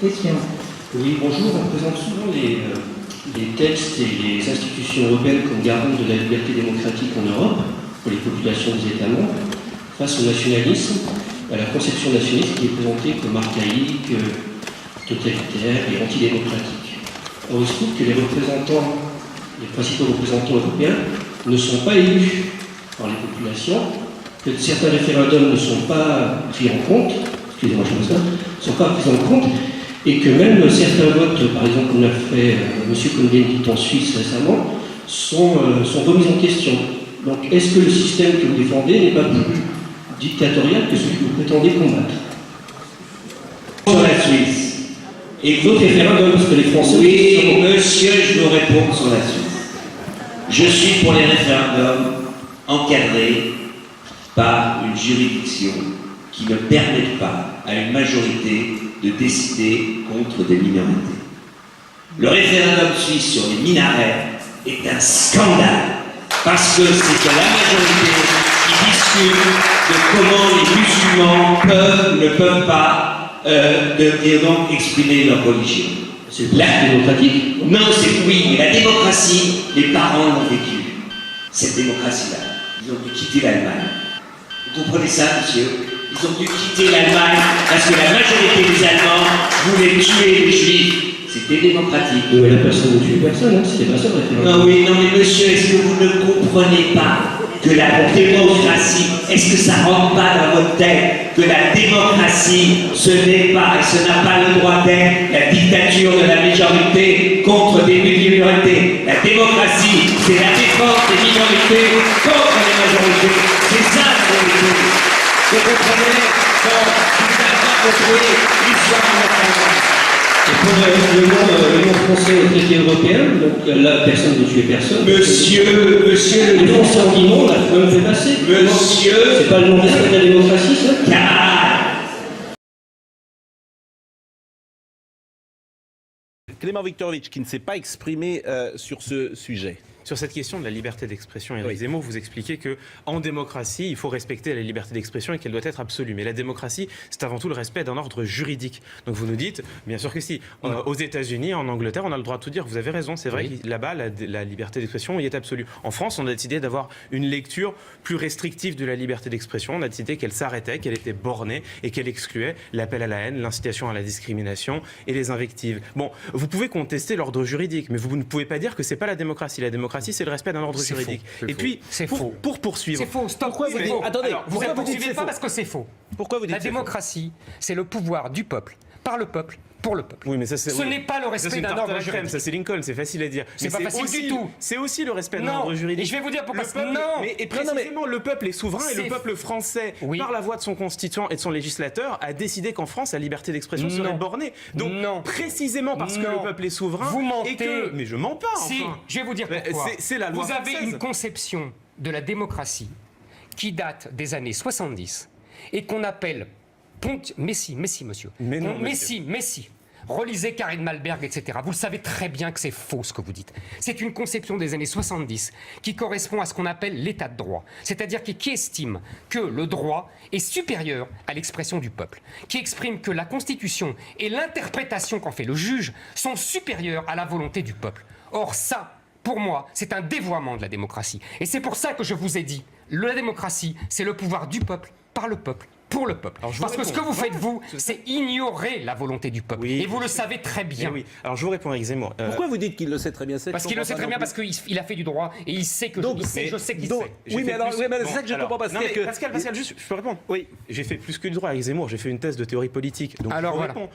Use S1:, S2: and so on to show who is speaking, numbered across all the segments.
S1: Question.
S2: Oui, bonjour. On présente souvent les textes et les institutions européennes comme garantes de la liberté démocratique en Europe, pour les populations des États membres, face au nationalisme, à la conception nationaliste qui est présentée comme archaïque, totalitaire et antidémocratique. Or, il se trouve que les principaux représentants européens ne sont pas élus par les populations, que certains référendums ne sont pas pris en compte, excusez-moi, je pense ça, ne sont pas pris en compte, et que même certains votes, par exemple, comme l'a fait M. Cohn-Bendit en Suisse récemment, sont remis en question. Donc, est-ce que le système que vous défendez n'est pas plus dictatorial que celui que vous prétendez combattre?
S3: Sur la Suisse.
S2: Et votre référendum, parce que les Français...
S3: Oui, monsieur, je vous réponds sur la Suisse. Je suis pour les référendums encadrés par une juridiction qui ne permette pas à une majorité de décider contre des minorités. Le référendum suisse sur les minarets est un scandale, parce que c'est que la majorité qui discute de comment les musulmans peuvent ou ne peuvent pas donc exprimer leur religion.
S2: C'est l'acte démocratique?
S3: Non, c'est oui, mais la démocratie, les parents l'ont vécu. Cette démocratie-là, ils ont dû quitter l'Allemagne. Vous comprenez ça, monsieur? Ils ont dû quitter l'Allemagne parce que la majorité des Allemands voulaient tuer les Juifs. C'était démocratique.
S2: Mais la personne ne tue personne, hein, c'était pas ça le référendum.
S3: Non, oui, non, mais monsieur, est-ce que vous ne comprenez pas que la démocratie, est-ce que ça rentre pas dans votre tête que la démocratie, ce n'est pas et ce n'a pas le droit d'être la dictature de la majorité contre des minorités. La démocratie, c'est la défense des minorités contre les majorités. C'est ça la vérité. Vous comprenez? Bon, vous n'avez pas compris l'histoire de notre pays.
S2: Et pour le nom français au traité européen, donc là, personne ne tuait personne.
S3: Monsieur,
S2: les Français ont dit non, on a quand même fait passer.
S3: Monsieur,
S2: c'est pas le non-respect de la démocratie, ça?
S4: Clément Viktorovitch, qui ne s'est pas exprimé sur ce sujet.
S5: Sur cette question de la liberté d'expression, Éric Zemmour, vous expliquez qu'en démocratie, il faut respecter la liberté d'expression et qu'elle doit être absolue. Mais la démocratie, c'est avant tout le respect d'un ordre juridique. Donc vous nous dites, bien sûr que si. Aux États-Unis, en Angleterre, on a le droit de tout dire. Vous avez raison, c'est vrai que là-bas, la liberté d'expression y est absolue. En France, on a décidé d'avoir une lecture plus restrictive de la liberté d'expression. On a décidé qu'elle s'arrêtait, qu'elle était bornée et qu'elle excluait l'appel à la haine, l'incitation à la discrimination et les invectives. Bon, vous pouvez contester l'ordre juridique, mais vous ne pouvez pas dire que c'est pas la démocratie. La démocratie, c'est le respect d'un ordre juridique. Et puis, pour poursuivre...
S6: C'est faux, stop.
S4: Pourquoi vous dites... Attendez,
S6: Alors, vous ne poursuivez pas parce que c'est faux.
S4: Pourquoi vous dites
S6: la démocratie, c'est le pouvoir du peuple, par le peuple, pour le peuple.
S5: Oui, mais ça,
S6: ce n'est pas le respect d'un ordre juridique.
S5: Ça, c'est Lincoln, c'est facile à dire.
S6: C'est pas facile du tout.
S5: C'est aussi le respect d'un ordre juridique.
S6: Et je vais vous dire pourquoi.
S5: Et précisément, le peuple est souverain et le peuple français, par la voix de son constituant et de son législateur, a décidé qu'en France, la liberté d'expression serait bornée. Donc, précisément parce que le peuple est souverain...
S6: Vous mentez.
S5: Mais je mens pas, enfin.
S6: Si, je vais vous dire pourquoi.
S5: C'est la loi
S6: française. Vous avez une conception de la démocratie qui date des années 70 et qu'on appelle... Messi, monsieur.
S5: Mais non,
S6: Messi. Relisez Karine Malberg, etc. Vous le savez très bien que c'est faux ce que vous dites. C'est une conception des années 70 qui correspond à ce qu'on appelle l'état de droit. C'est-à-dire qui estime que le droit est supérieur à l'expression du peuple. Qui exprime que la Constitution et l'interprétation qu'en fait le juge sont supérieures à la volonté du peuple. Or ça, pour moi, c'est un dévoiement de la démocratie. Et c'est pour ça que je vous ai dit, la démocratie, c'est le pouvoir du peuple, par le peuple. Pour le peuple. Parce que ce que vous faites, vous, c'est ignorer la volonté du peuple. Et vous le savez très bien.
S5: Oui. Alors je vous réponds avec Zemmour.
S4: Pourquoi vous dites qu'il le sait très bien?
S6: Parce qu'il le sait très bien, parce qu'il a fait du droit et il sait que je sais qu'il sait.
S4: Oui, mais c'est ça que je ne comprends pas.
S5: Pascal, juste, je peux répondre? Oui. J'ai fait plus que du droit avec Zemmour, j'ai fait une thèse de théorie politique. Donc
S6: alors,
S5: je vous réponds.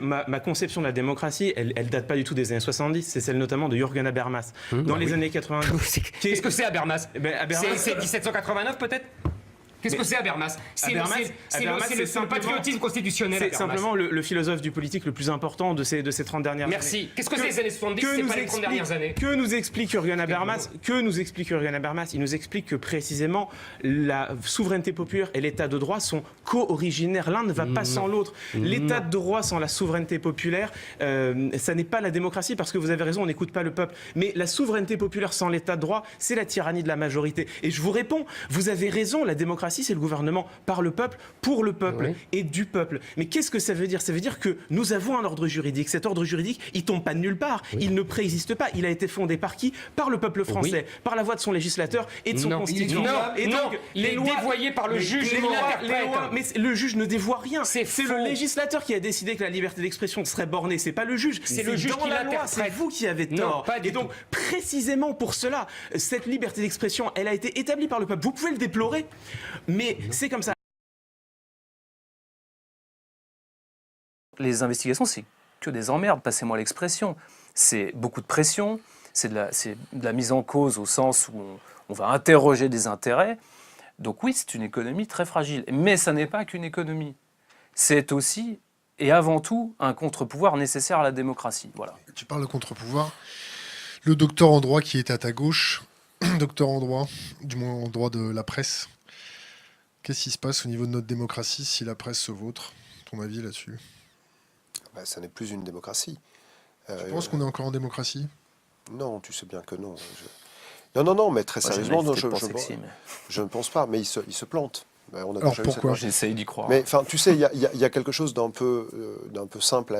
S5: Ma conception de la démocratie, elle date pas du tout des années 70, c'est celle notamment de Jürgen Habermas. Dans les années 90.
S6: Qu'est-ce que c'est Habermas? C'est 1789 peut-être? Qu'est-ce que c'est Habermas? C'est le patriotisme constitutionnel.
S5: C'est simplement le philosophe du politique le plus important de ces 30 dernières années.
S6: Merci. Qu'est-ce que c'est les années 70? C'est pas les 30 dernières années.
S5: Que nous explique Jürgen Habermas? Il nous explique que précisément la souveraineté populaire et l'état de droit sont co-originaires. L'un ne va pas sans l'autre. L'état de droit sans la souveraineté populaire, ça n'est pas la démocratie, parce que vous avez raison, on n'écoute pas le peuple. Mais la souveraineté populaire sans l'état de droit, c'est la tyrannie de la majorité. Et je vous réponds, vous avez raison, la démocratie, démocratie, c'est le gouvernement par le peuple, pour le peuple et du peuple. Mais qu'est-ce que ça veut dire? Ça veut dire que nous avons un ordre juridique. Cet ordre juridique, il tombe pas de nulle part. Il ne préexiste pas. Il a été fondé par qui? Par le peuple français, par la voix de son législateur et de son constituant.
S6: Et donc, les lois dévoyées par le juge qui l'interprète.
S5: Mais le juge ne dévoie rien. C'est
S6: faux.
S5: le législateur qui a décidé que la liberté d'expression serait bornée. C'est pas le juge.
S6: C'est le juge qui l'interprète.
S5: C'est vous qui avez tort.
S6: Et
S5: donc, précisément pour cela, cette liberté d'expression, elle a été établie par le peuple. Vous pouvez le déplorer, mais c'est comme ça.
S1: Les investigations, c'est que des emmerdes, passez-moi l'expression. C'est beaucoup de pression, c'est de la mise en cause au sens où on va interroger des intérêts. Donc oui, c'est une économie très fragile. Mais ça n'est pas qu'une économie. C'est aussi et avant tout un contre-pouvoir nécessaire à la démocratie. Voilà.
S7: Tu parles de contre-pouvoir. Le docteur en droit qui est à ta gauche, docteur en droit, du moins en droit de la presse, qu'est-ce qui se passe au niveau de notre démocratie si la presse se vautre? Ton avis là-dessus?
S8: Ça n'est plus une démocratie.
S7: Tu penses qu'on est encore en démocratie?
S8: Non, tu sais bien que non. Non, mais très sérieusement, je ne pense pas, mais il se plante. On a
S7: Alors pourquoi?
S1: J'essaye d'y croire.
S8: Mais enfin, tu sais, il y a quelque chose d'un peu simple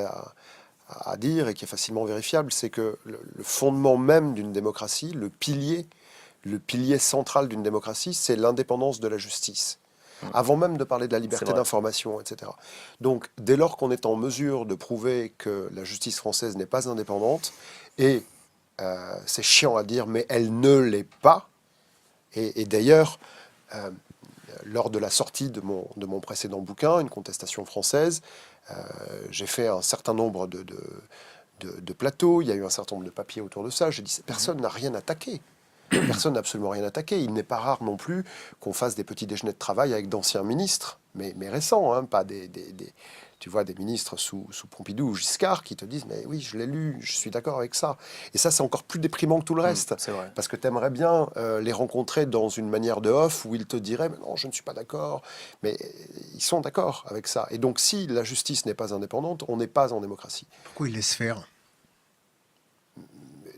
S8: à dire et qui est facilement vérifiable, c'est que le fondement même d'une démocratie, le pilier central d'une démocratie, c'est l'indépendance de la justice. Avant même de parler de la liberté d'information, etc. Donc, dès lors qu'on est en mesure de prouver que la justice française n'est pas indépendante, et c'est chiant à dire, mais elle ne l'est pas, et d'ailleurs, lors de la sortie de mon précédent bouquin, Une contestation française, j'ai fait un certain nombre de plateaux, il y a eu un certain nombre de papiers autour de ça, j'ai dit, personne n'a rien attaqué. Personne n'a absolument rien attaqué. Il n'est pas rare non plus qu'on fasse des petits déjeuners de travail avec d'anciens ministres, mais récents, hein, pas tu vois, des ministres sous Pompidou ou Giscard qui te disent « mais oui, je l'ai lu, je suis d'accord avec ça ». Et ça, c'est encore plus déprimant que tout le reste.
S1: C'est vrai.
S8: Parce que tu aimerais bien les rencontrer dans une manière de off où ils te diraient « mais non, je ne suis pas d'accord ». Mais ils sont d'accord avec ça. Et donc, si la justice n'est pas indépendante, on n'est pas en démocratie.
S7: Pourquoi ils laissent faire?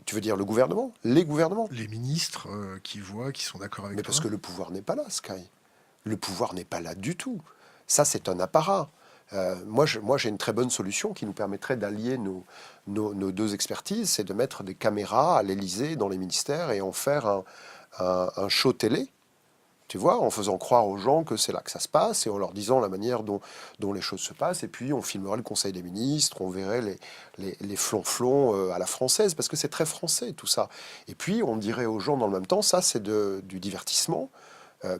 S8: Tu veux dire le gouvernement? Les gouvernements?
S7: Les ministres qui voient, qui sont d'accord avec
S8: Mais
S7: toi.
S8: parce que le pouvoir n'est pas là, Sky. Le pouvoir n'est pas là du tout. Ça, c'est un apparat. Moi, j'ai une très bonne solution qui nous permettrait d'allier nos deux expertises, c'est de mettre des caméras à l'Élysée, dans les ministères, et en faire un show télé, tu vois, en faisant croire aux gens que c'est là que ça se passe, et en leur disant la manière dont les choses se passent, et puis on filmerait le Conseil des ministres, on verrait les flonflons à la française, parce que c'est très français tout ça. Et puis on dirait aux gens dans le même temps, ça c'est du divertissement.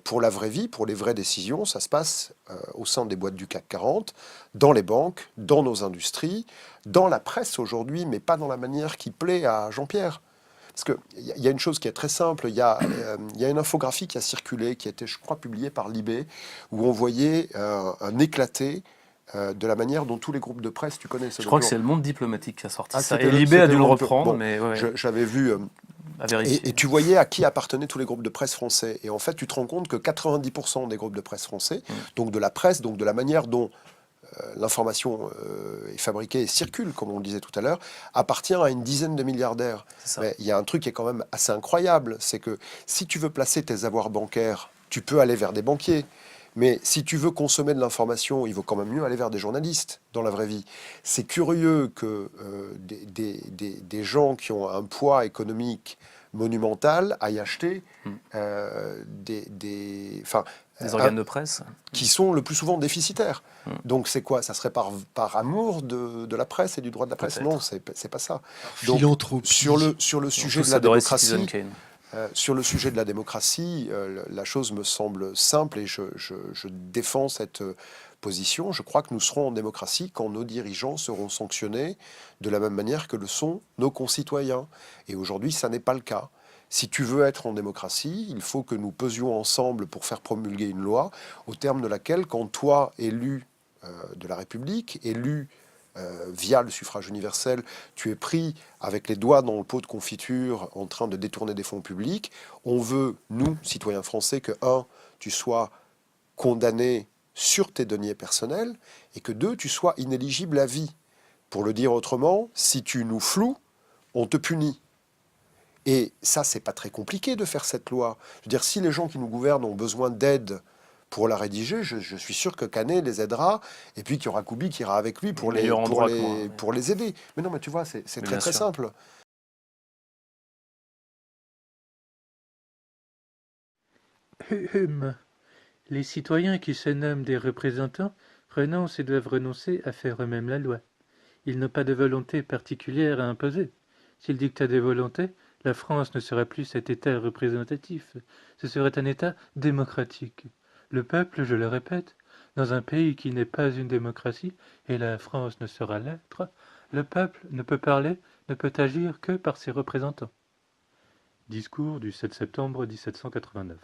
S8: Pour la vraie vie, pour les vraies décisions, ça se passe au sein des boîtes du CAC 40, dans les banques, dans nos industries, dans la presse aujourd'hui, mais pas dans la manière qui plaît à Jean-Pierre. Parce qu'il y a une chose qui est très simple, il y a une infographie qui a circulé, qui a été, je crois, publiée par Libé, où on voyait un éclaté de la manière dont tous les groupes de presse, tu connais...
S1: Je crois que c'est Le Monde diplomatique qui a sorti ça. Et
S8: c'était
S1: Libé a dû le
S8: Monde
S1: reprendre,
S8: bon,
S1: mais... Ouais.
S8: J'avais vu...
S1: à vérifier.
S8: Et tu voyais à qui appartenaient tous les groupes de presse français. Et en fait, tu te rends compte que 90% des groupes de presse français, donc de la presse, donc de la manière dont l'information est fabriquée et circule, comme on le disait tout à l'heure, appartient à une dizaine de milliardaires. Mais il y a un truc qui est quand même assez incroyable, c'est que si tu veux placer tes avoirs bancaires, tu peux aller vers des banquiers. Mais si tu veux consommer de l'information, il vaut quand même mieux aller vers des journalistes dans la vraie vie. C'est curieux que des gens qui ont un poids économique monumental aillent acheter des
S1: organes de presse
S8: qui sont le plus souvent déficitaires. Donc c'est quoi? Ça serait par amour de la presse et du droit de la presse? Non, c'est pas ça. Donc, sur le sujet de la démocratie... sur le sujet de la démocratie, la chose me semble simple et je défends cette position. Je crois que nous serons en démocratie quand nos dirigeants seront sanctionnés de la même manière que le sont nos concitoyens. Et aujourd'hui, ça n'est pas le cas. Si tu veux être en démocratie, il faut que nous pesions ensemble pour faire promulguer une loi au terme de laquelle, quand toi, élu de la République, élu via le suffrage universel, tu es pris avec les doigts dans le pot de confiture en train de détourner des fonds publics. On veut, nous, citoyens français, que 1, tu sois condamné sur tes deniers personnels et que 2, tu sois inéligible à vie. Pour le dire autrement, si tu nous floues, on te punit. Et ça, c'est pas très compliqué de faire cette loi. Je veux dire, si les gens qui nous gouvernent ont besoin d'aide pour la rédiger. Je suis sûr que Canet les aidera, et puis qu'il y aura Koubi qui ira avec lui pour les aider. Mais non, mais tu vois, c'est très très simple.
S9: Les citoyens qui se nomment des représentants renoncent et doivent renoncer à faire eux-mêmes la loi. Ils n'ont pas de volonté particulière à imposer. S'ils dictaient des volontés, la France ne serait plus cet État représentatif, ce serait un État démocratique. Le peuple, je le répète, dans un pays qui n'est pas une démocratie, et la France ne sera l'être, le peuple ne peut parler, ne peut agir que par ses représentants. Discours du 7 septembre 1789.